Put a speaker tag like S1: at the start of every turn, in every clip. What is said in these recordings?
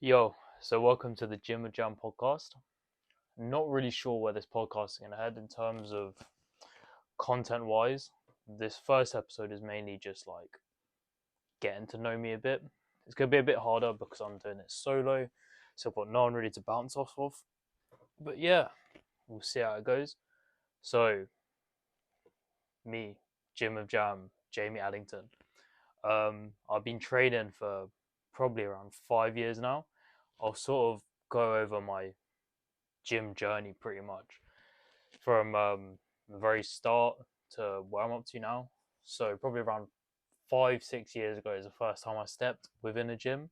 S1: Yo, so welcome to the GymWithJam podcast. Not really sure where this podcast is going to head in terms of content wise. This first episode is mainly just like getting to know me a bit. It's going to be a bit harder because I'm doing it solo, so I've got no one really to bounce off of. But yeah, we'll see how it goes. So, me, GymWithJam, Jamie Addington. I've been training for probably around 5 years now. I'll sort of go over my gym journey pretty much from the very start to where I'm up to now. So probably around 5, 6 years ago is the first time I stepped within a gym,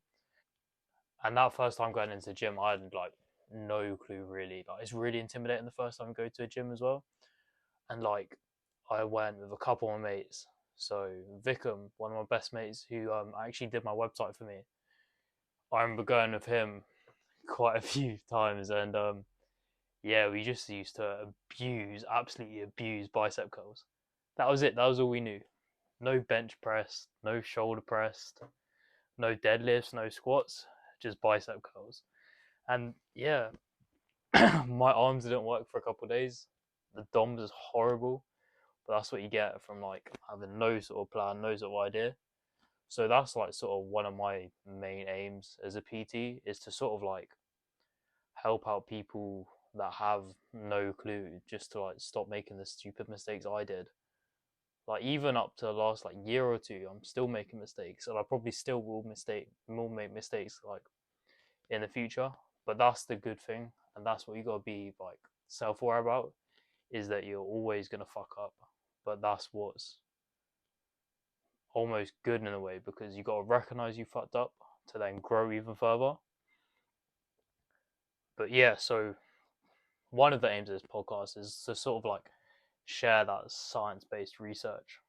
S1: and that first time going into the gym, I had like no clue really. Like it's really intimidating the first time I go to a gym as well, and like I went with a couple of my mates. So Vikram, one of my best mates, who actually did my website for me. I remember going with him quite a few times, and yeah, we just used to absolutely abuse bicep curls. That was it. That was all we knew. No bench press, no shoulder press, no deadlifts, no squats, just bicep curls. And yeah, my arms didn't work for a couple of days. The DOMS is horrible, but that's what you get from like having no sort of plan, no sort of idea. So that's like sort of one of my main aims as a PT is to sort of like help out people that have no clue just to like stop making the stupid mistakes I did. Like even up to the last like year or two, I'm still making mistakes, and I probably still will make mistakes like in the future. But that's the good thing, and that's what you gotta be like self-aware about is that you're always gonna fuck up. But that's what's almost good in a way because you gotta recognize you fucked up to then grow even further. But yeah, so one of the aims of this podcast is to sort of like share that science-based research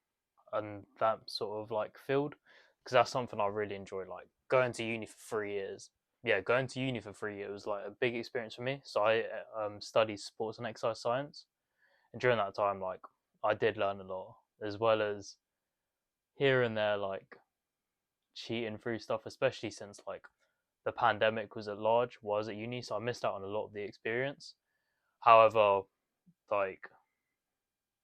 S1: and that sort of like field because that's something I really enjoyed. Like going to uni for 3 years. Yeah, going to uni for 3 years was like a big experience for me. So I studied sports and exercise science, and during that time, like I did learn a lot, as well as here and there, like cheating through stuff, especially since like the pandemic was at large while I was at uni, so I missed out on a lot of the experience. However, like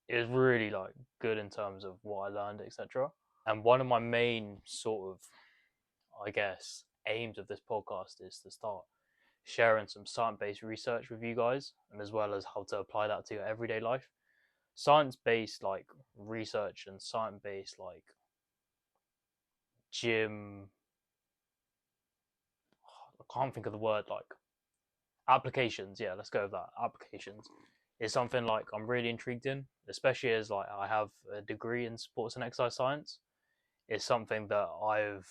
S1: it was really like good in terms of what I learned, etc. And one of my main sort of, I guess, aims of this podcast is to start sharing some science-based research with you guys, and as well as how to apply that to your everyday life. Science-based like research and science-based like gym. I can't think of the word like applications. Yeah, let's go with that. Applications is something like I'm really intrigued in, especially as like I have a degree in sports and exercise science. It's something that I've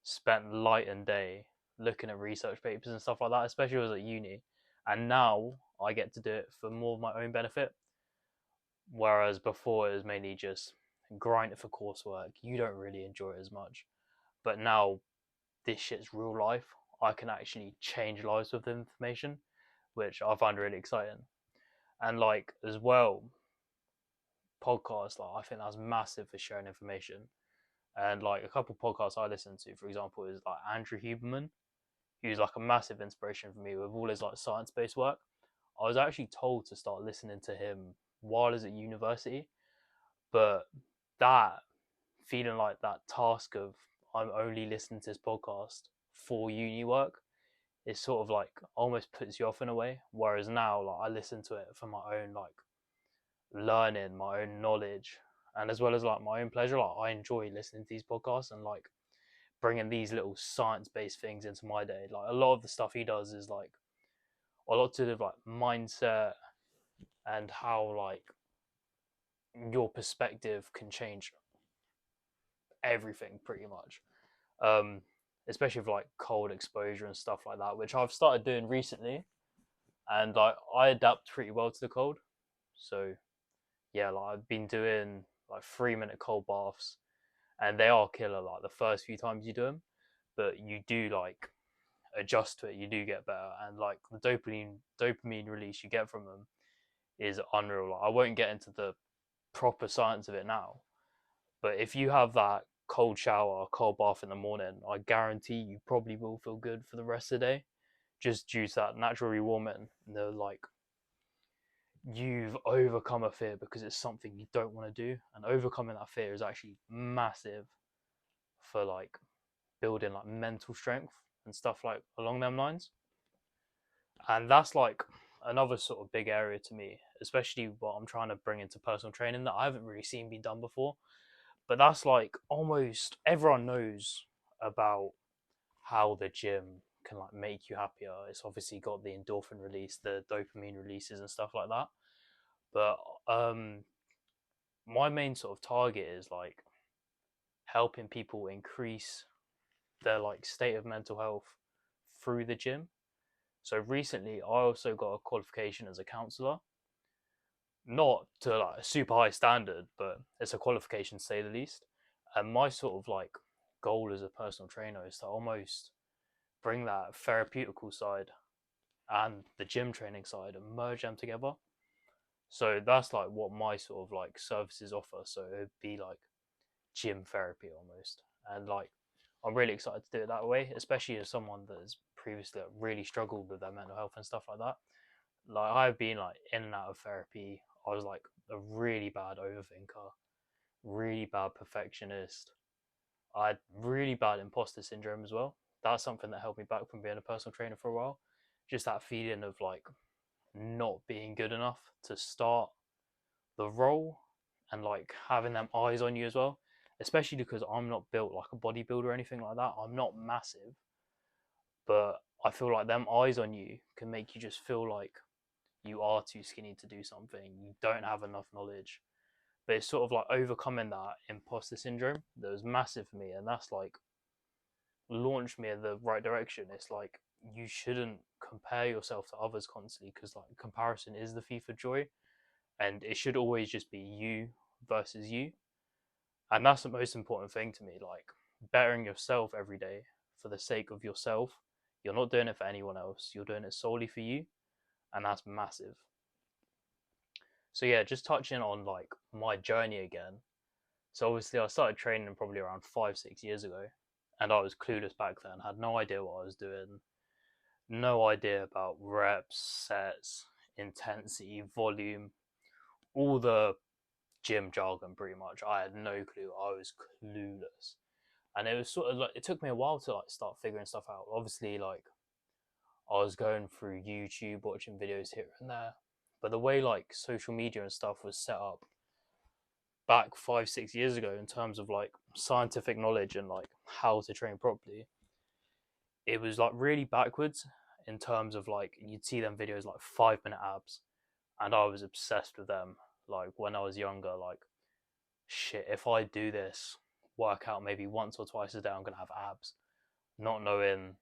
S1: spent light and day looking at research papers and stuff like that, especially when I was at uni. And now I get to do it for more of my own benefit. Whereas before it was mainly just grind it for coursework. You don't really enjoy it as much. But now this shit's real life. I can actually change lives with the information, which I find really exciting. And like as well, podcasts, like I think that's massive for sharing information. And like a couple podcasts I listen to, for example, is like Andrew Huberman, who's like a massive inspiration for me with all his like science-based work. I was actually told to start listening to him while I was at university, but that feeling like that task of I'm only listening to this podcast for uni work is sort of like almost puts you off in a way. Whereas now, like I listen to it for my own like learning, my own knowledge, and as well as like my own pleasure. Like I enjoy listening to these podcasts and like bringing these little science-based things into my day. Like a lot of the stuff he does is like a lot to do with like mindset and how like your perspective can change everything pretty much. Um, Especially with like cold exposure and stuff like that, which I've started doing recently, and like I adapt pretty well to the cold. So yeah, like I've been doing like 3 minute cold baths, and they are killer. Like the first few times you do them, but you do like adjust to it. You do get better, and like the dopamine release you get from them is unreal. Like, I won't get into the proper science of it now, but if you have that cold shower, cold bath in the morning, I guarantee you probably will feel good for the rest of the day, just due to that natural rewarming. The like you've overcome a fear because it's something you don't want to do, and overcoming that fear is actually massive for like building like mental strength and stuff like along them lines. And that's like another sort of big area to me, especially what I'm trying to bring into personal training that I haven't really seen be done before. But that's like almost everyone knows about how the gym can like make you happier. It's obviously got the endorphin release, the dopamine releases and stuff like that. But my main sort of target is like helping people increase their like state of mental health through the gym. So recently I also got a qualification as a counselor, not to like a super high standard, but it's a qualification to say the least. And my sort of like goal as a personal trainer is to almost bring that therapeutical side and the gym training side and merge them together. So that's like what my sort of like services offer. So it'd be like gym therapy almost. And like I'm really excited to do it that way, especially as someone that has previously like, really struggled with their mental health and stuff like that. Like I've been like in and out of therapy. I was like a really bad overthinker, really bad perfectionist. I had really bad imposter syndrome as well. That's something that held me back from being a personal trainer for a while. Just that feeling of like not being good enough to start the role and like having them eyes on you as well. Especially because I'm not built like a bodybuilder or anything like that. I'm not massive, but I feel like them eyes on you can make you just feel like you are too skinny to do something. You don't have enough knowledge. But it's sort of like overcoming that imposter syndrome that was massive for me, and that's like launched me in the right direction. It's like you shouldn't compare yourself to others constantly because like comparison is the thief of joy, and it should always just be you versus you. And that's the most important thing to me, like bettering yourself every day for the sake of yourself. You're not doing it for anyone else, you're doing it solely for you, and that's massive. So yeah, just touching on like my journey again. So obviously I started training probably around 5, 6 years ago, and I was clueless back then, had no idea what I was doing, no idea about reps, sets, intensity, volume, all the gym jargon pretty much. I had no clue. I was clueless. And it was sort of like it took me a while to like start figuring stuff out. Obviously, like I was going through YouTube, watching videos here and there. But the way like social media and stuff was set up back 5, 6 years ago in terms of like scientific knowledge and like how to train properly, it was like really backwards in terms of like you'd see them videos like 5 minute abs, and I was obsessed with them. Like when I was younger, like shit, if I do this workout maybe once or twice a day, I'm gonna have abs. Not knowing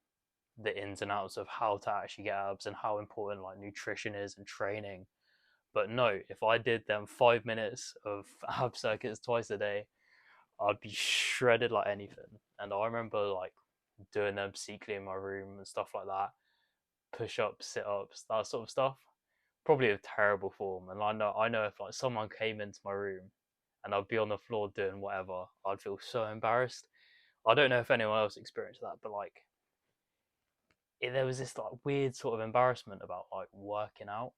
S1: the ins and outs of how to actually get abs and how important like nutrition is and training. But no, if I did them 5 minutes of ab circuits twice a day, I'd be shredded like anything. And I remember like doing them secretly in my room and stuff like that, push ups, sit ups, that sort of stuff. Probably a terrible form. And I know if like someone came into my room and I'd be on the floor doing whatever, I'd feel so embarrassed. I don't know if anyone else experienced that, but like there was this like weird sort of embarrassment about like working out,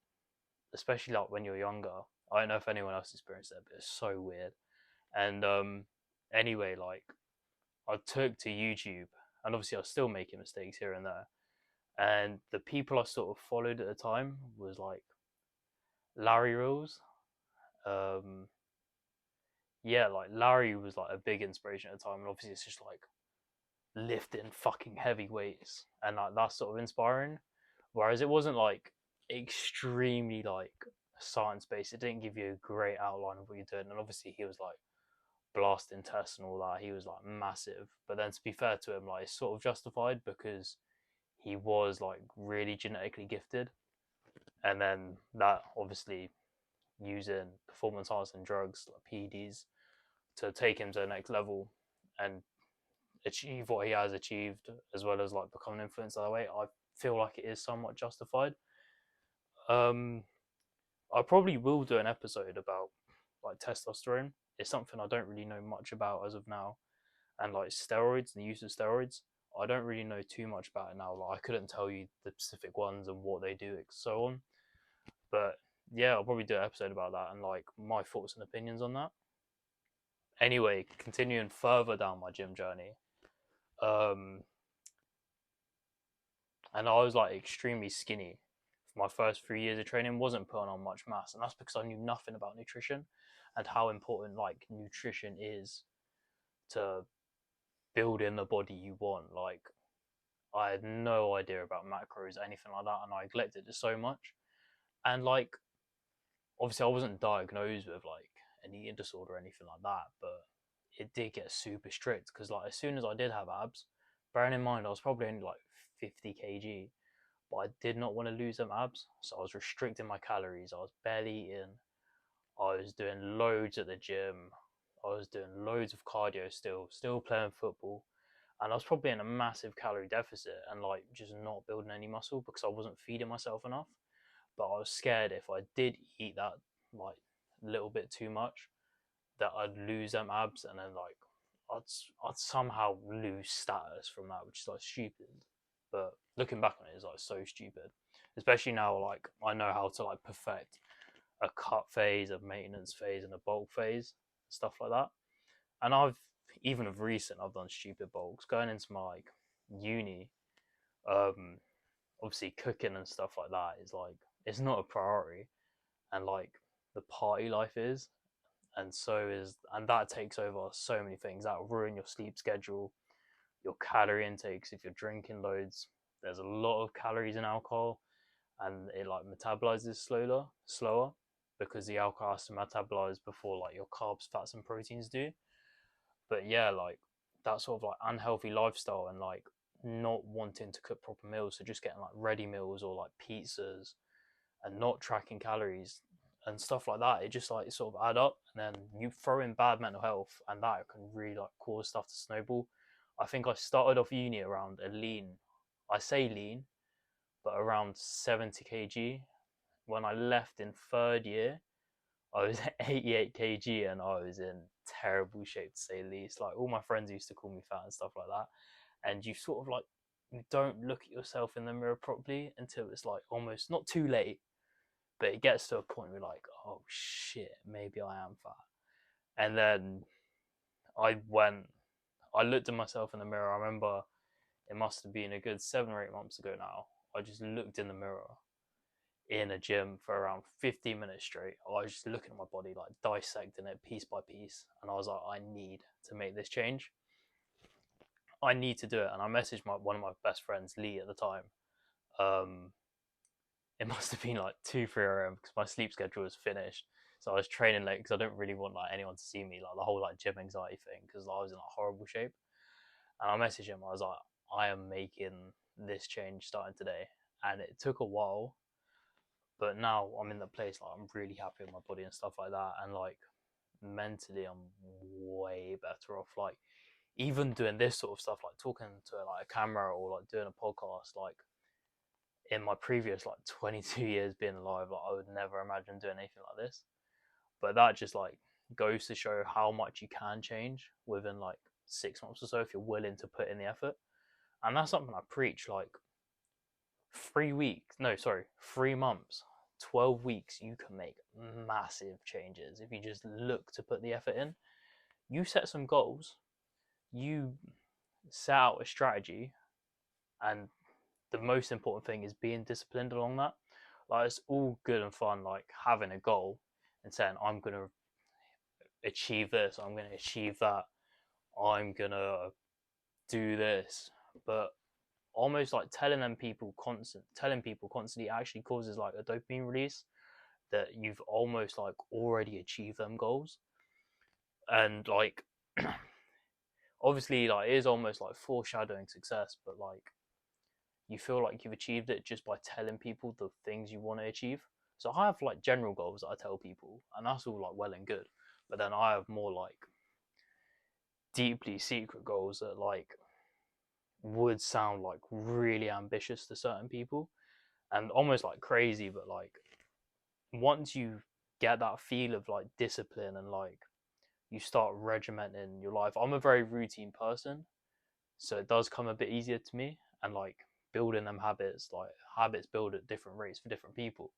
S1: especially like when you're younger. I don't know if anyone else experienced that, but it's so weird. And anyway, like I took to YouTube, and obviously I was still making mistakes here and there. And the people I sort of followed at the time was like Larry Rules. Um, yeah, like Larry was like a big inspiration at the time, and obviously it's just like lifting fucking heavy weights, and like that's sort of inspiring. Whereas it wasn't like extremely like science based. It didn't give you a great outline of what you're doing, and obviously he was like blasting tests and all that. He was like massive, but then to be fair to him, like it's sort of justified because he was like really genetically gifted, and then that obviously using performance enhancing drugs like PEDs to take him to the next level and achieve what he has achieved, as well as like become an influencer that way, I feel like it is somewhat justified. Um, I probably will do an episode about like testosterone. It's something I don't really know much about as of now, and like steroids, the use of steroids. I don't really know too much about it now. Like I couldn't tell you the specific ones and what they do, and so on. But yeah, I'll probably do an episode about that and like my thoughts and opinions on that. Anyway, continuing further down my gym journey, um, and I was like extremely skinny. For my first 3 years of training, wasn't putting on much mass, and that's because I knew nothing about nutrition and how important like nutrition is to building the body you want. Like I had no idea about macros, anything like that, and I neglected it so much. And like obviously I wasn't diagnosed with like an eating disorder or anything like that, but it did get super strict because like as soon as I did have abs, bearing in mind I was probably only like 50 kg, but I did not want to lose them abs, so I was restricting my calories. I was barely eating. I was doing loads at the gym. I was doing loads of cardio still playing football, and I was probably in a massive calorie deficit and like just not building any muscle because I wasn't feeding myself enough. But I was scared if I did eat that like little bit too much that I'd lose them abs and then like I'd somehow lose status from that, which is like stupid. But looking back on it, it's like so stupid. Especially now, like I know how to like perfect a cut phase, a maintenance phase, and a bulk phase, stuff like that. And I've even of recent, I've done stupid bulks going into my like uni. Um, Obviously, cooking and stuff like that is like it's not a priority, and like the party life is, and that takes over so many things. That will ruin your sleep schedule, your calorie intakes if you're drinking loads. There's a lot of calories in alcohol, and it like metabolizes slower because the alcohol has to metabolize before like your carbs, fats, and proteins do. But yeah, like that sort of like unhealthy lifestyle and like not wanting to cook proper meals, so just getting like ready meals or like pizzas and not tracking calories and stuff like that, it just like sort of add up, and then you throw in bad mental health, and that can really like cause stuff to snowball. I think I started off uni around a lean, I say lean, but around 70 kg. When I left in third year, I was 88 kg and I was in terrible shape to say the least. Like all my friends used to call me fat and stuff like that. And you sort of like you don't look at yourself in the mirror properly until it's like almost not too late, but it gets to a point where you're like, oh shit, maybe I am fat. And then I went, I looked at myself in the mirror. I remember it must have been a good 7 or 8 months ago now. I just looked in the mirror in a gym for around 15 minutes straight. I was just looking at my body, like dissecting it piece by piece. And I was like, I need to make this change. I need to do it. And I messaged one of my best friends, Lee, at the time. Um, it must have been like 2, 3 a.m. because my sleep schedule was finished. So I was training late because I don't really want like anyone to see me, like the whole like gym anxiety thing, because I was in like horrible shape. And I messaged him. I was like, I am making this change starting today, and it took a while, but now I'm in the place like I'm really happy with my body and stuff like that, and like mentally I'm way better off. Like even doing this sort of stuff, like talking to like a camera or like doing a podcast, like in my previous like 22 years being alive, like I would never imagine doing anything like this. But that just like goes to show how much you can change within like 6 months or so if you're willing to put in the effort. And that's something I preach. Like 3 weeks, no, sorry, 3 months, 12 weeks, you can make massive changes if you just look to put the effort in. You set some goals, you set out a strategy, and the most important thing is being disciplined along that. Like it's all good and fun, like having a goal and saying I'm gonna achieve this, I'm gonna achieve that, I'm gonna do this, but almost like telling people constantly actually causes like a dopamine release that you've almost like already achieved them goals, and like obviously like it is almost like foreshadowing success, but like you feel like you've achieved it just by telling people the things you want to achieve. So I have like general goals that I tell people, and that's all like well and good, but then I have more like deeply secret goals that like would sound like really ambitious to certain people and almost like crazy, but like once you get that feel of like discipline and like you start regimenting your life. I'm a very routine person, so it does come a bit easier to me. And like building them habits, like habits build at different rates for different people.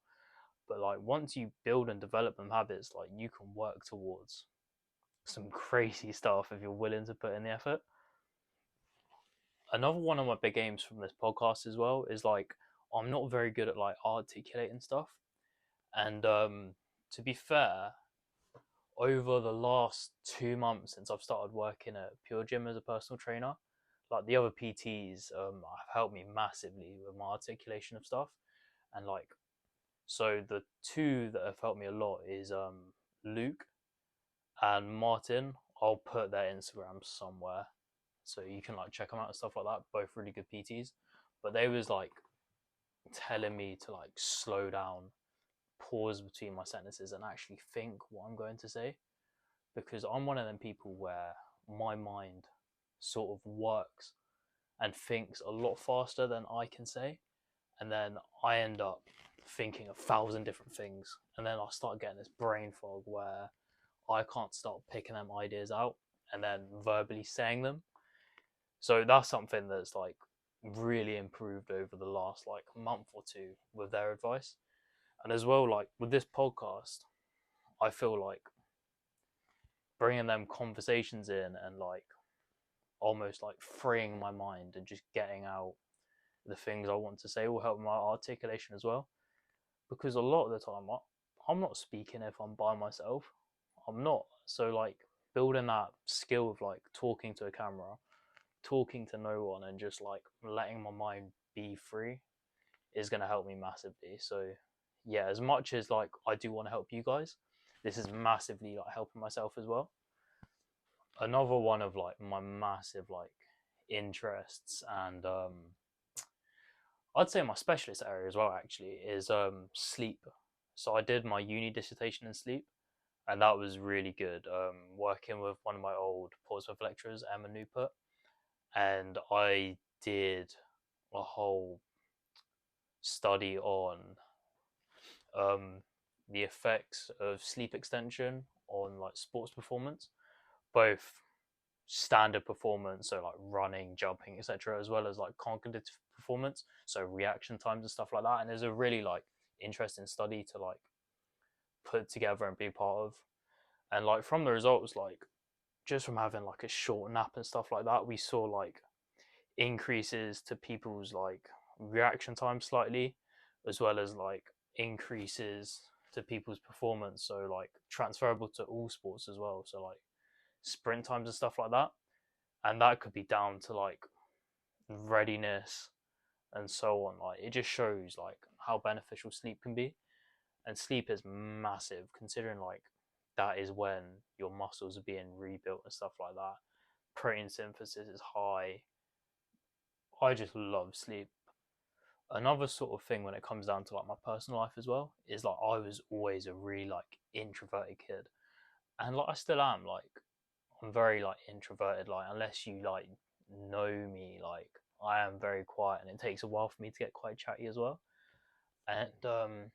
S1: But like once you build and develop them habits, like you can work towards some crazy stuff if you're willing to put in the effort. Another one of my big aims from this podcast as well is like I'm not very good at like articulating stuff. And to be fair, over the last 2 months since I've started working at Pure Gym as a personal trainer, like the other PTs have helped me massively with my articulation of stuff. And like, so the two that have helped me a lot is Luke and Martin. I'll put their Instagram somewhere so you can like check them out and stuff like that. Both really good PTs. But they was like telling me to like slow down, pause between my sentences, and actually think what I'm going to say, because I'm one of them people where my mind sort of works and thinks a lot faster than I can say, and then I end up thinking 1,000 different things, and then I start getting this brain fog where I can't start picking them ideas out and then verbally saying them. So that's something that's like really improved over the last like month or two with their advice. And as well, like with this podcast, I feel like bringing them conversations in and like almost like freeing my mind and just getting out the things I want to say will help my articulation as well. Because a lot of the time, I'm not speaking if I'm by myself. I'm not. So like building that skill of like talking to a camera, talking to no one, and just like letting my mind be free is going to help me massively. So yeah, as much as like I do want to help you guys, this is massively like helping myself as well. Another one of like my massive like interests and I'd say my specialist area as well actually is sleep. So I did my uni dissertation in sleep, and that was really good. Working with one of my old Portsmouth lecturers, Emma Newport, and I did a whole study on the effects of sleep extension on like sports performance, both standard performance, so like running, jumping, etc., as well as like cognitive performance, so reaction times and stuff like that. And there's a really like interesting study to like put together and be part of. And like from the results, like just from having like a short nap and stuff like that, we saw like increases to people's like reaction time slightly, as well as like increases to people's performance, so like transferable to all sports as well, so like sprint times and stuff like that. And that could be down to like readiness and so on. Like it just shows like how beneficial sleep can be. And sleep is massive considering like that is when your muscles are being rebuilt and stuff like that. Protein synthesis is high. I just love sleep. Another sort of thing when it comes down to like my personal life as well is like I was always a really like introverted kid, and like I still am. Like I'm very like introverted. Like unless you like know me, like I am very quiet, and it takes a while for me to get quite chatty as well. And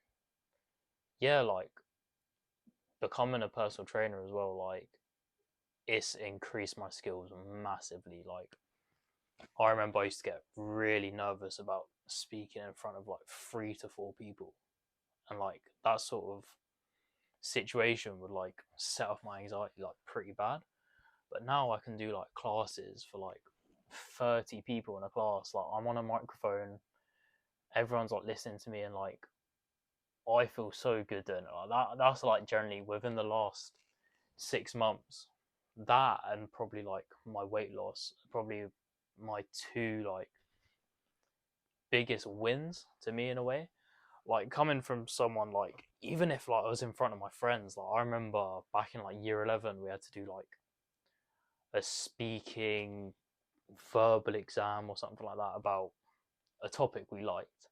S1: yeah, like becoming a personal trainer as well, like it's increased my skills massively. Like I remember I used to get really nervous about speaking in front of like 3 to 4 people, and like that sort of situation would like set off my anxiety like pretty bad. But now I can do like classes for like 30 people in a class. Like I'm on a microphone, everyone's like listening to me, and like I feel so good doing it. Like that's like generally within the last 6 months. That and probably like my weight loss, probably my two like biggest wins to me in a way. Like coming from someone like even if like I was in front of my friends, like I remember back in like year 11 we had to do like a speaking verbal exam or something like that about a topic we liked,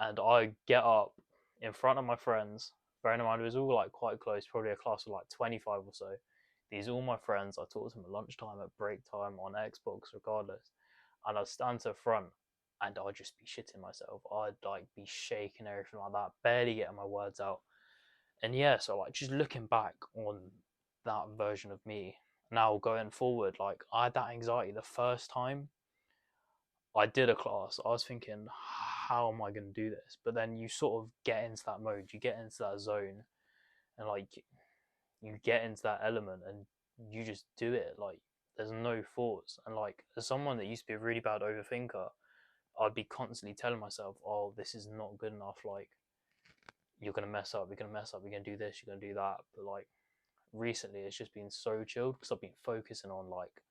S1: and I get up in front of my friends. Bearing in mind, it was all like quite close, probably a class of like 25 or so. These are all my friends. I talk to them at lunchtime, at break time, on Xbox, regardless. And I'd stand to the front and I'd just be shitting myself. I'd like be shaking, everything like that, barely getting my words out. And yeah, so like just looking back on that version of me. Now going forward, like I had that anxiety the first time I did a class. I was thinking, how am I going to do this? But then you sort of get into that mode, you get into that zone, and like you get into that element, and you just do it. Like there's no thoughts. And like as someone that used to be a really bad overthinker, I'd be constantly telling myself, "Oh, this is not good enough. Like you're gonna mess up. You're gonna mess up. You're gonna do this. You're gonna do that." But like recently, it's just been so chilled because I've been focusing on like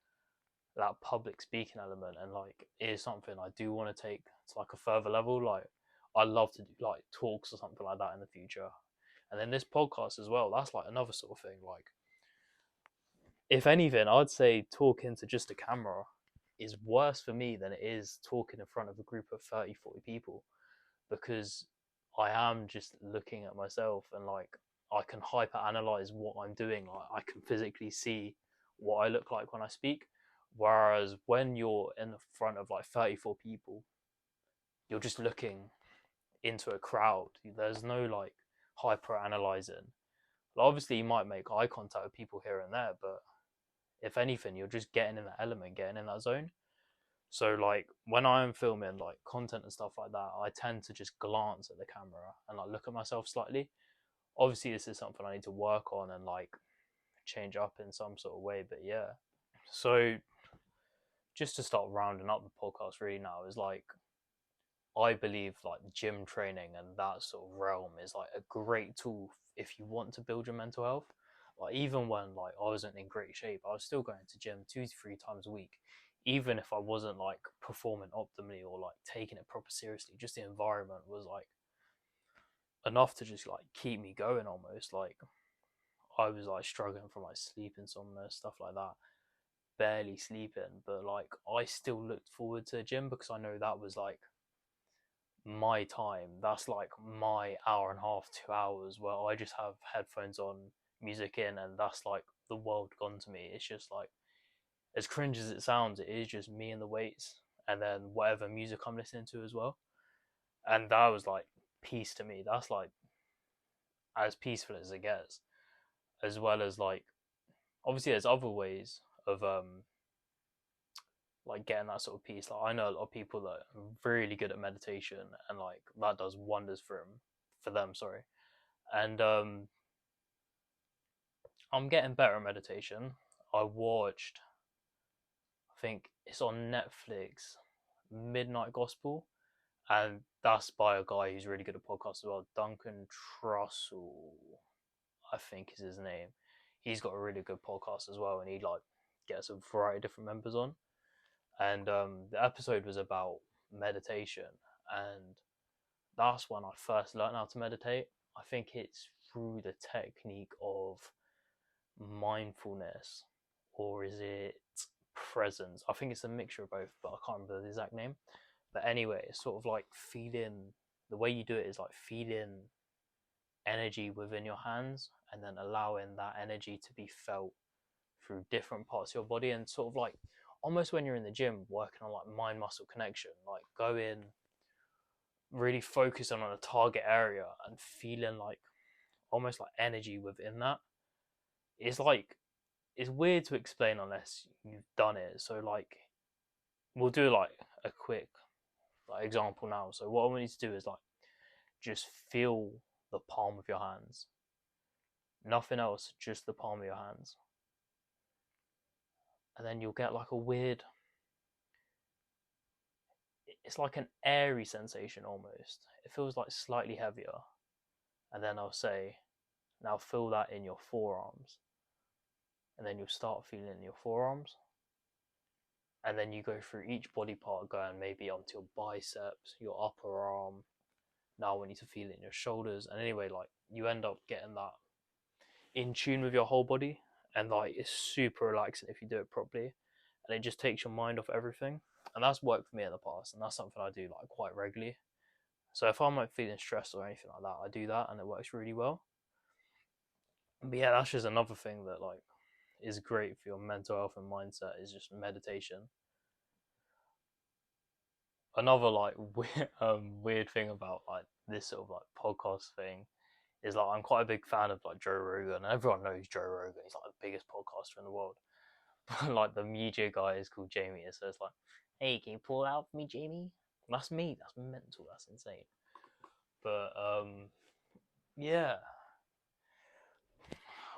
S1: that public speaking element, and like it is something I do want to take to like a further level. Like I love to do like talks or something like that in the future, and then this podcast as well. That's like another sort of thing. Like if anything, I'd say talking to just a camera is worse for me than it is talking in front of a group of 30, 40 people, because I am just looking at myself, and like I can hyper analyze what I'm doing. Like I can physically see what I look like when I speak. Whereas when you're in the front of like 34 people, you're just looking into a crowd. There's no like hyper analyzing. Obviously, you might make eye contact with people here and there, but if anything, you're just getting in that element, getting in that zone. So like when I'm filming like content and stuff like that, I tend to just glance at the camera and like look at myself slightly. Obviously, this is something I need to work on and like change up in some sort of way. But yeah, so just to start rounding up the podcast really now is like I believe like gym training and that sort of realm is like a great tool if you want to build your mental health. Like even when like I wasn't in great shape, I was still going to gym 2 to 3 times a week, even if I wasn't like performing optimally or like taking it proper seriously. Just the environment was like enough to just like keep me going almost. Like I was like struggling from like sleep insomnia, stuff like that, barely sleeping, but like I still looked forward to the gym because I know that was like my time. That's like my hour and a half, 2 hours where I just have headphones on, music in, and that's like the world gone to me. It's just like, as cringe as it sounds, it is just me and the weights, and then whatever music I'm listening to as well. And that was like peace to me. That's like as peaceful as it gets, as well as like obviously there's other ways of like getting that sort of peace. Like I know a lot of people that are really good at meditation, and like that does wonders for them. Sorry, and I'm getting better at meditation. I watched, I think it's on Netflix, Midnight Gospel, and that's by a guy who's really good at podcasts as well. Duncan Trussell, I think is his name. He's got a really good podcast as well, and he like gets a variety of different members on. And the episode was about meditation, and that's when I first learned how to meditate. I think it's through the technique of mindfulness, or is it presence? I think it's a mixture of both, but I can't remember the exact name. But anyway, it's sort of like feeling, the way you do it is like feeling energy within your hands and then allowing that energy to be felt through different parts of your body, and sort of like almost when you're in the gym working on like mind muscle connection, like go in really focusing on a target area and feeling like almost like energy within that. It's like it's weird to explain unless you've done it. So like we'll do like a quick like example now. So what I want you to do is like just feel the palm of your hands. Nothing else, just the palm of your hands. And then you'll get like a weird, it's like an airy sensation almost. It feels like slightly heavier. And then I'll say, now feel that in your forearms. And then you'll start feeling in your forearms. And then you go through each body part, going maybe onto your biceps, your upper arm. Now I want you to feel it in your shoulders. And anyway, like you end up getting that in tune with your whole body. And like it's super relaxing if you do it properly. And it just takes your mind off everything. And that's worked for me in the past. And that's something I do like quite regularly. So if I'm like feeling stressed or anything like that, I do that and it works really well. But yeah, that's just another thing that like is great for your mental health and mindset is just meditation. Another like weird thing about like this sort of like podcast thing is like I'm quite a big fan of like Joe Rogan, and everyone knows Joe Rogan. He's like the biggest podcaster in the world. But like the media guy is called Jamie, so it's like, hey, can you pull out for me, Jamie? That's me. That's mental. That's insane. But yeah,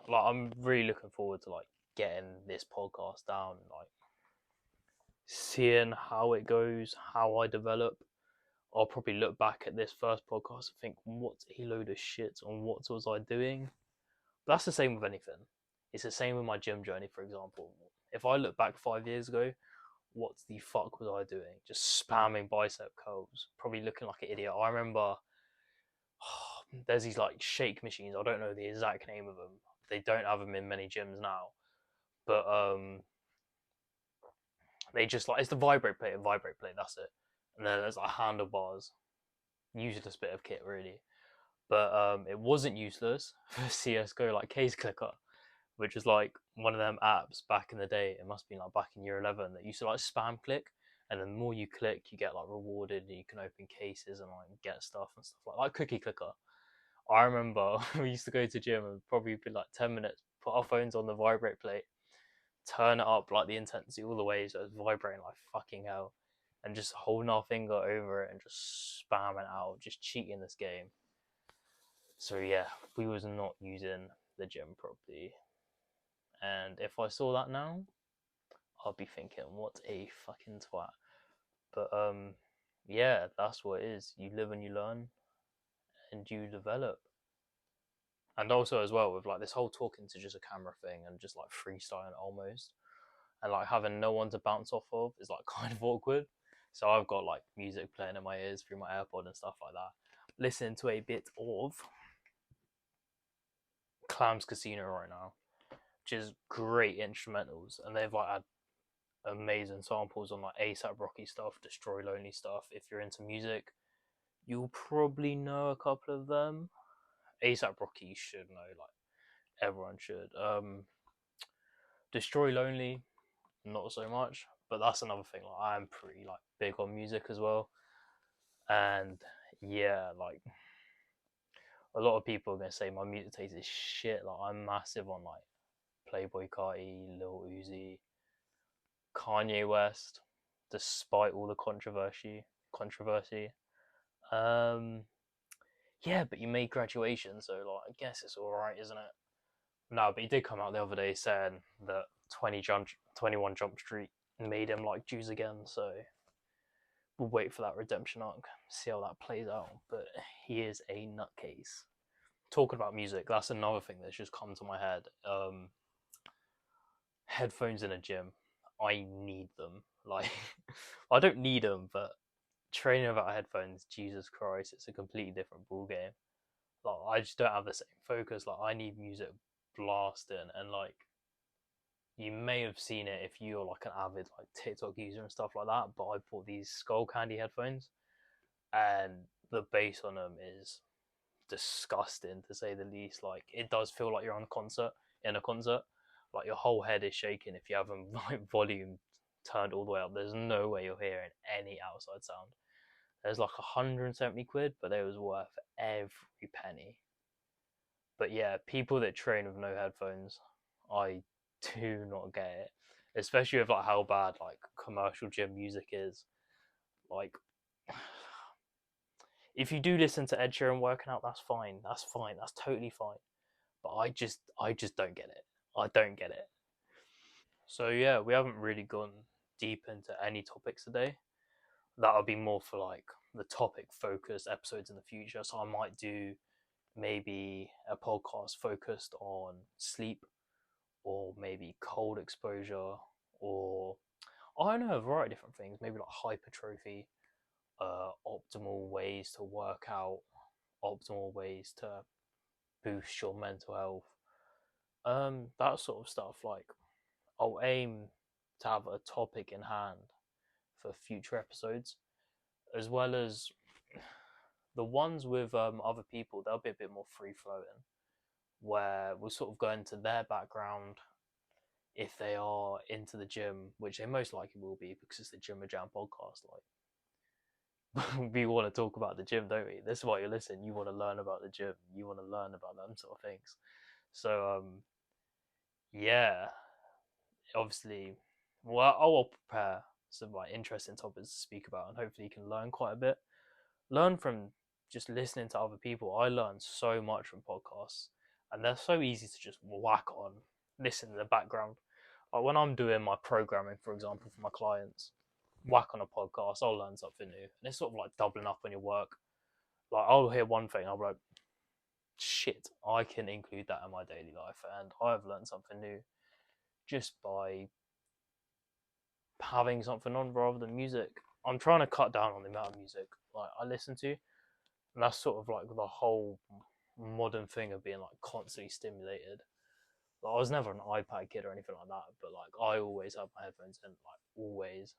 S1: like I'm really looking forward to like getting this podcast down, like seeing how it goes, how I develop. I'll probably look back at this first podcast and think, what a load of shit, and what was I doing? But that's the same with anything. It's the same with my gym journey, for example. If I look back 5 years ago, what the fuck was I doing? Just spamming bicep curls, probably looking like an idiot. I remember there's these like shake machines. I don't know the exact name of them. They don't have them in many gyms now, but they just like it's the vibrate plate. That's it. And then there's like handlebars. Useless bit of kit, really. But it wasn't useless for CS:GO like Case Clicker, which was like one of them apps back in the day. It must be like back in year 11 that used to like spam click, and then the more you click, you get like rewarded, and you can open cases and like get stuff and stuff like Cookie Clicker. I remember we used to go to gym and probably be like 10 minutes, put our phones on the vibrate plate, turn it up like the intensity all the way so it's vibrating like fucking hell, and just holding our finger over it and just spamming out, just cheating this game. So yeah, we was not using the gym properly. And if I saw that now, I'd be thinking, what a fucking twat. But yeah, that's what it is. You live and you learn, and you develop. And also as well with like this whole talking to just a camera thing and just like freestyling almost, and like having no one to bounce off of is like kind of awkward. So I've got like music playing in my ears through my AirPod and stuff like that. Listening to a bit of Clams Casino right now, which is great instrumentals, and they've like had amazing samples on like ASAP Rocky stuff, Destroy Lonely stuff. If you're into music, you'll probably know a couple of them. ASAP Rocky you should know, like everyone should. Destroy Lonely, not so much, but that's another thing. Like I'm pretty like big on music as well, and yeah, like a lot of people are gonna say my music taste is shit. Like I'm massive on like Playboy Carti, Lil Uzi, Kanye West, despite all the controversy. Um, yeah, but you made graduation, so like I guess it's all right, isn't it? No, but he did come out the other day saying that 21 Jump Street made him like Jews again. So we'll wait for that redemption arc, see how that plays out. But he is a nutcase. Talking about music, that's another thing that's just come to my head. Headphones in a gym, I need them. Like, I don't need them, but training without headphones, Jesus Christ, it's a completely different ball game. Like, I just don't have the same focus. Like, I need music blasting, and like, you may have seen it if you're like an avid like TikTok user and stuff like that. But I bought these Skull Candy headphones, and the bass on them is disgusting to say the least. Like, it does feel like you're on a concert in a concert. Like your whole head is shaking if you haven't like volume turned all the way up. There's no way you're hearing any outside sound. There's like 170 quid, but it was worth every penny. But yeah, people that train with no headphones, I do not get it. Especially with like how bad like commercial gym music is. Like, if you do listen to Ed Sheeran working out, that's fine. That's fine. That's totally fine. But I just don't get it. I don't get it. So yeah, we haven't really gone deep into any topics today. That'll be more for like the topic focused episodes in the future. So I might do maybe a podcast focused on sleep, or maybe cold exposure, or I don't know, a variety of different things. Maybe like hypertrophy, optimal ways to work out, optimal ways to boost your mental health, that sort of stuff. Like, I'll aim to have a topic in hand for future episodes, as well as the ones with other people. They'll be a bit more free flowing, where we'll sort of go into their background if they are into the gym, which they most likely will be because it's the GymWithJam podcast. Like, we want to talk about the gym, don't we? This is why you listen. You want to learn about the gym. You want to learn about them sort of things. So yeah, obviously, well, I will prepare some like interesting topics to speak about, and hopefully you can learn quite a bit. Learn from just listening to other people. I learn so much from podcasts, and they're so easy to just whack on, listen in the background. Like when I'm doing my programming, for example, for my clients, whack on a podcast, I'll learn something new. And it's sort of like doubling up on your work. Like I'll hear one thing, I'll be like, shit, I can include that in my daily life, and I've learned something new just by having something on rather than music. I'm trying to cut down on the amount of music like I listen to, and that's sort of like the whole modern thing of being like constantly stimulated. Like, I was never an iPad kid or anything like that, but like I always have my headphones in, like always,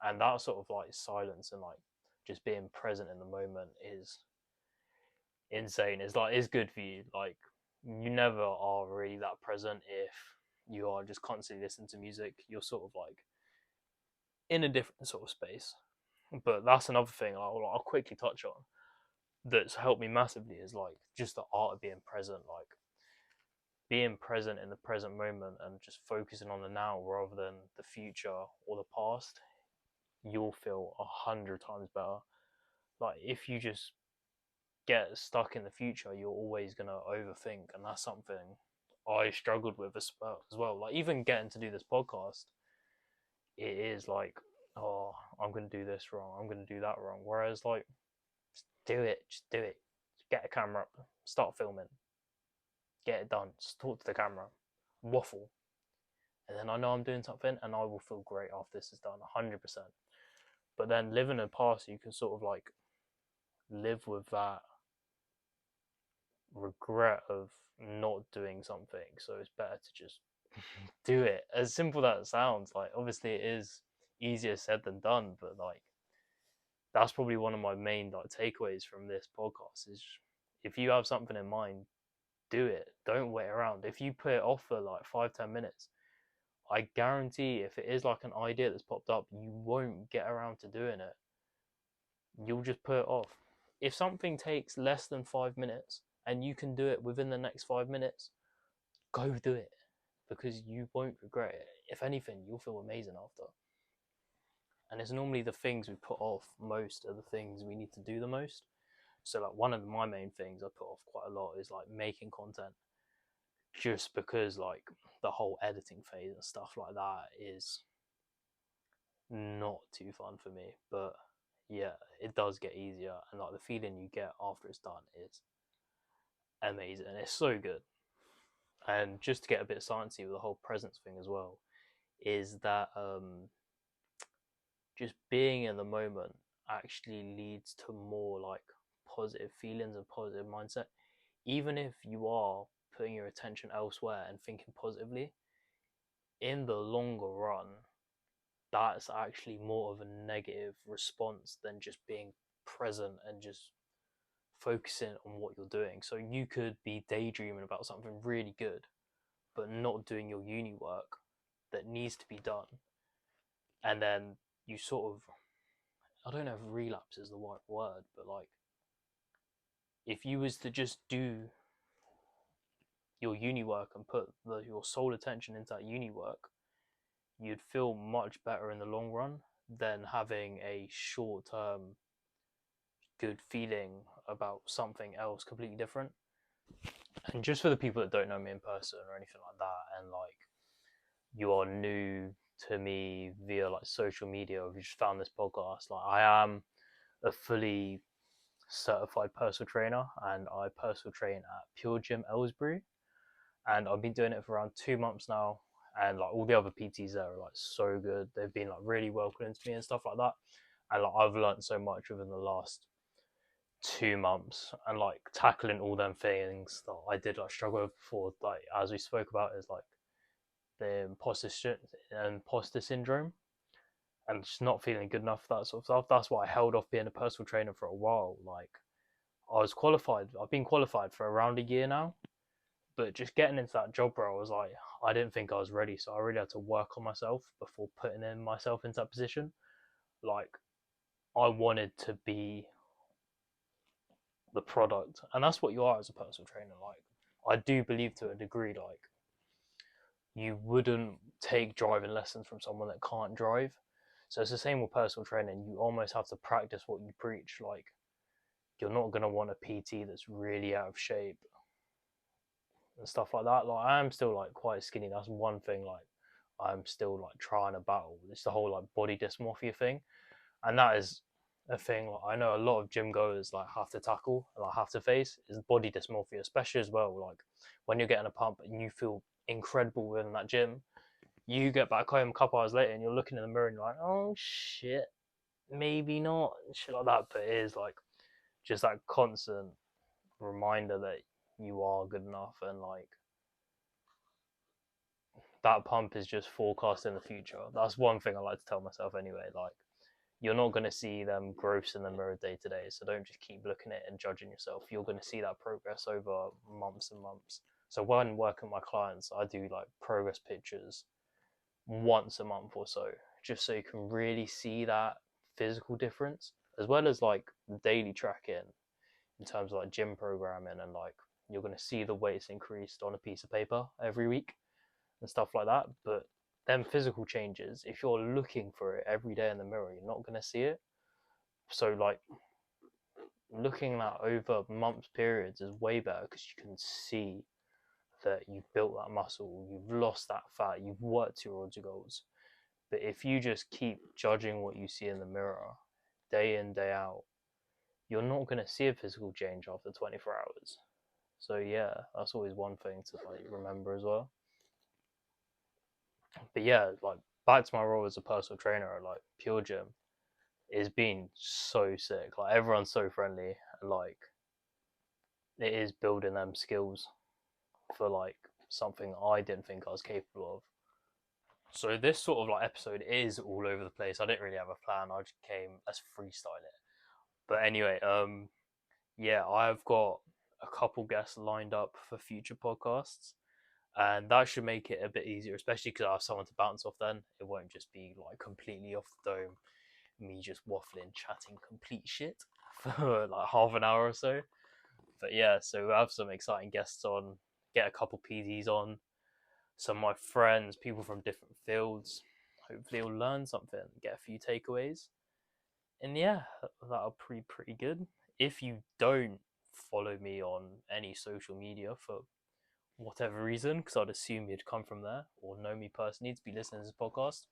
S1: and that sort of like silence and like just being present in the moment is insane. It's like it's good for you. Like you never are really that present if you are just constantly listening to music. You're sort of like in a different sort of space. But that's another thing I'll quickly touch on that's helped me massively is like just the art of being present, like being present in the present moment and just focusing on the now rather than the future or the past. You'll feel 100 times better. Like if you just get stuck in the future, you're always gonna overthink, and that's something I struggled with as well. Like even getting to do this podcast, it is like, oh, I'm gonna do this wrong, I'm gonna do that wrong. Whereas like, just do it. Just get a camera up, start filming, get it done. Just talk to the camera, waffle, and then I know I'm doing something, and I will feel great after this is done, 100%. But then living in the past, you can sort of like live with that regret of not doing something. So it's better to just do it. As simple as that sounds, like obviously it is easier said than done, but like that's probably one of my main like takeaways from this podcast is if you have something in mind, do it. Don't wait around. If you put it off for like 5-10 minutes, I guarantee if it is like an idea that's popped up, you won't get around to doing it. You'll just put it off. If something takes less than 5 minutes and you can do it within the next 5 minutes, go do it because you won't regret it. If anything, you'll feel amazing after. And it's normally the things we put off most are the things we need to do the most. So like one of my main things I put off quite a lot is like making content, just because like the whole editing phase and stuff like that is not too fun for me. But yeah, it does get easier, and like the feeling you get after it's done is amazing. It's so good. And just to get a bit sciencey with the whole presence thing as well, is that just being in the moment actually leads to more like positive feelings and positive mindset. Even if you are putting your attention elsewhere and thinking positively, in the longer run, that's actually more of a negative response than just being present and just focusing on what you're doing. So you could be daydreaming about something really good, but not doing your uni work that needs to be done. And then you sort of, I don't know if relapse is the right word, but like if you was to just do your uni work and put your sole attention into that uni work, you'd feel much better in the long run than having a short term good feeling about something else completely different. And just for the people that don't know me in person or anything like that, and like you are new to me via like social media, or if you just found this podcast, like I am a fully certified personal trainer, and I personal train at Pure Gym Ellsbury, and I've been doing it for around 2 months now. And like all the other PTs there are like so good. They've been like really welcoming to me and stuff like that. And like I've learned so much within the last 2 months, and like tackling all them things that I did like struggle with before, like as we spoke about, is like the imposter syndrome and just not feeling good enough for that sort of stuff. That's why I held off being a personal trainer for a while. Like I was qualified. I've been qualified for around a year now, but just getting into that job role, I was like, I didn't think I was ready, so I really had to work on myself before putting in myself into that position. Like I wanted to be the product, and that's what you are as a personal trainer. Like, I do believe to a degree, like, you wouldn't take driving lessons from someone that can't drive. So it's the same with personal training. You almost have to practice what you preach. Like, you're not gonna want a PT that's really out of shape and stuff like that. Like, I am still like quite skinny. That's one thing. Like, I'm still like trying to battle. It's the whole like body dysmorphia thing, and that is a thing. Like, I know a lot of gym goers like have to tackle and like have to face is body dysmorphia, especially as well. Like, when you're getting a pump and you feel incredible within that gym, you get back home a couple hours later and you're looking in the mirror and you're like, oh shit, maybe not, shit like that. But it is like just that constant reminder that you are good enough, and like that pump is just forecasting the future. That's one thing I like to tell myself anyway. Like, you're not going to see them growths in the mirror day to day, so don't just keep looking at it and judging yourself. You're going to see that progress over months and months. So when working with my clients, I do like progress pictures once a month or so, just so you can really see that physical difference, as well as like daily tracking in terms of like gym programming, and like you're going to see the weights increased on a piece of paper every week and stuff like that. But then physical changes, if you're looking for it every day in the mirror, you're not going to see it. So like looking at over months periods is way better, because you can see that you've built that muscle, you've lost that fat, you've worked towards your goals. But if you just keep judging what you see in the mirror day in, day out, you're not going to see a physical change after 24 hours. So yeah, that's always one thing to like remember as well. But yeah, like back to my role as a personal trainer at like Pure Gym, it's been so sick. Like, everyone's so friendly, and like it is building them skills for like something I didn't think I was capable of. So this sort of like episode is all over the place. I didn't really have a plan. I just came as freestyle it. But anyway, yeah, I've got a couple guests lined up for future podcasts, and that should make it a bit easier, especially because I have someone to bounce off. Then it won't just be like completely off the dome, me just waffling, chatting complete shit for like half an hour or so. But yeah, so we have some exciting guests on, get a couple PDs on, some of my friends, people from different fields. Hopefully you'll learn something, get a few takeaways. And yeah, that'll be pretty good. If you don't follow me on any social media for whatever reason, because I'd assume you'd come from there or know me personally to be listening to this podcast,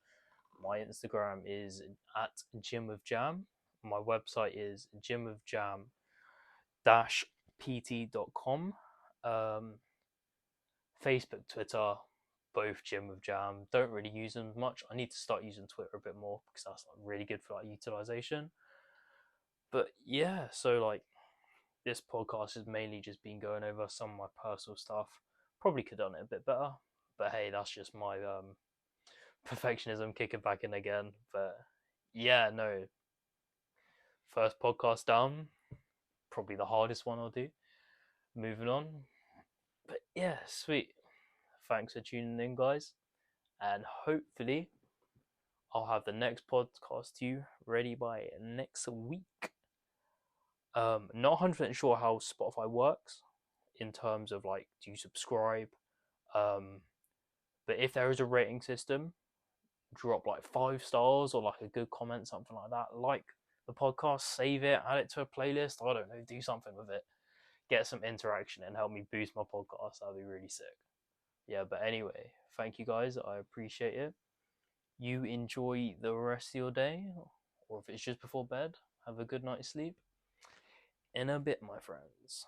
S1: my Instagram is at GymWithJam. My website is gymwithjam-pt.com. Facebook, Twitter, both GymWithJam. Don't really use them much. I need to start using Twitter a bit more, because that's like really good for like utilization. But yeah, so like this podcast has mainly just been going over some of my personal stuff. Probably could have done it a bit better, but hey, that's just my perfectionism kicking back in again. But yeah, no, first podcast down, probably the hardest one I'll do. Moving on. But yeah, sweet. Thanks for tuning in, guys. And hopefully, I'll have the next podcast to you ready by next week. Not 100% sure how Spotify works in terms of like, do you subscribe? But if there is a rating system, drop like 5 stars or like a good comment, something like that. Like the podcast, save it, add it to a playlist. I don't know, do something with it. Get some interaction and help me boost my podcast. That'd be really sick. Yeah, but anyway, thank you guys. I appreciate it. You enjoy the rest of your day, or if it's just before bed, have a good night's sleep. In a bit, my friends.